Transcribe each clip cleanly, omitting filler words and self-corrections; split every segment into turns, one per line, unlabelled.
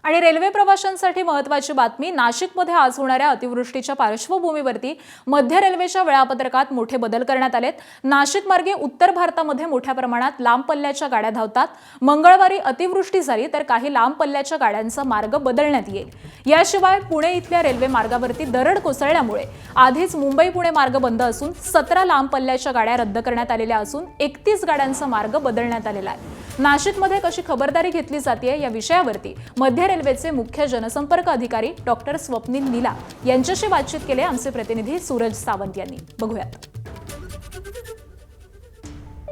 आणि रेल्वे प्रवाशांसाठी महत्त्वाची बातमी, नाशिकमध्ये आज होणाऱ्या अतिवृष्टीच्या पार्श्वभूमीवरती मध्य रेल्वेच्या वेळापत्रकात मोठे बदल करण्यात आलेत। नाशिक मार्गे उत्तर भारतामध्ये मोठ्या प्रमाणात लांब पल्ल्याच्या गाड्या धावतात। मंगळवारी अतिवृष्टी झाली तर काही लांब पल्ल्याच्या गाड्यांचा मार्ग बदलण्यात येईल। याशिवाय पुणे इथल्या रेल्वे मार्गावरती दरड कोसळल्यामुळे आधीच मुंबई पुणे मार्ग बंद असून 17 लांब पल्ल्याच्या गाड्या रद्द करण्यात आलेल्या असून 31 गाड्यांचा मार्ग बदलण्यात आलेला आहे। नाशिकमध्ये कशी खबरदारी घेतली जाते या विषयावरती मध्य रेल्वेचे मुख्य जनसंपर्क अधिकारी डॉक्टर स्वप्नील नीला यांच्याशी बातचीत केली आमचे प्रतिनिधी सूरज सावंत यांनी। बघूयात।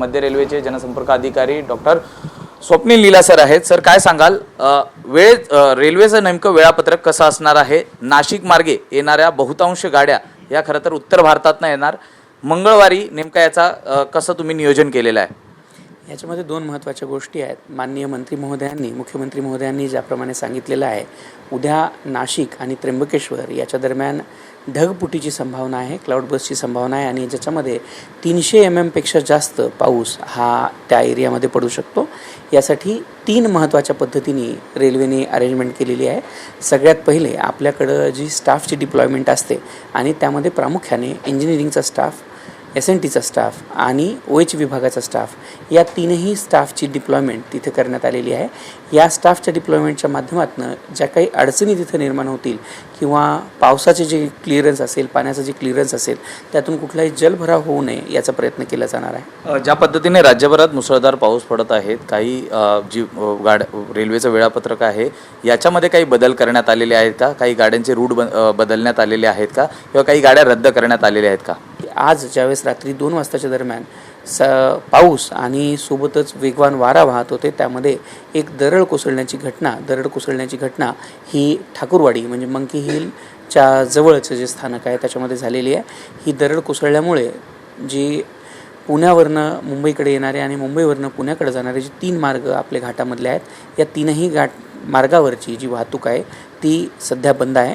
मध्य रेल्वेचे जनसंपर्क अधिकारी डॉक्टर स्वप्नील नीला सर आहेत। सर, काय सांगाल, रेल्वेचं नेमकं वेळापत्रक कसं असणार आहे? नाशिक मार्गे येणाऱ्या बहुतांश गाड्या या खरं तर उत्तर भारतातनं येणार, मंगळवारी नेमका याचा कसं तुम्ही नियोजन केलेलं आहे?
याच्यामध्ये दोन महत्त्वाच्या गोष्टी आहेत। माननीय मंत्री महोदयांनी, मुख्यमंत्री महोदयांनी ज्याप्रमाणे सांगितलेलं आहे, उद्या नाशिक आणि त्र्यंबकेश्वर याच्या दरम्यान ढगफुटीची संभावना आहे, क्लाउड बर्स्टची संभावना आहे आणि ज्याच्यामध्ये 300 mm पेक्षा जास्त पाऊस हा त्या एरियामध्ये पडू शकतो। यासाठी 3 महत्त्वाच्या पद्धतीने रेल्वेने अरेंजमेंट केलेली आहे। सगळ्यात पहिले आपल्याकडं जी स्टाफची डिप्लॉयमेंट असते आणि त्यामध्ये प्रामुख्याने इंजिनिअरिंगचा स्टाफ, SNTचा स्टाफ आणि OH विभागाचा स्टाफ या तीनही स्टाफची डिप्लॉयमेंट तिथे करण्यात आलेली आहे। या स्टाफच्या डिप्लॉयमेंटच्या माध्यमातून ज्या काही अडचणी तिथे निर्माण होतील किंवा पावसाचे जे क्लिअरन्स असेल, पाण्याचं जे क्लिअरन्स असेल, त्यातून कुठलाही जलभराव होऊ नये याचा प्रयत्न केला जाणार आहे।
ज्या पद्धतीने राज्यभरात मुसळधार पाऊस पडत आहेत, काही जी रेल्वेचं वेळापत्रक आहे याच्यामध्ये काही बदल करण्यात आलेले आहेत का? काही गाड्यांचे रूट बदलण्यात आलेले आहेत का किंवा काही गाड्या रद्द करण्यात आलेल्या आहेत का?
आज ज्यावेळेस रात्री 2 वाजताच्या दरम्यान पाऊस आणि सोबतच वेगवान वारा वाहत होते, त्यामध्ये एक दरड कोसळण्याची घटना ही ठाकूरवाडी म्हणजे मंकी हिलच्या जवळचं जे स्थानक आहे त्याच्यामध्ये झालेली आहे। ही दरड कोसळल्यामुळे जी पुण्यावरनं मुंबईकडे येणारे आणि मुंबईवरनं पुण्याकडे जाणारे जे 3 मार्ग आपले घाटामधले आहेत, या तीनही मार्गावरची जी वाहतूक आहे ती सध्या बंद आहे।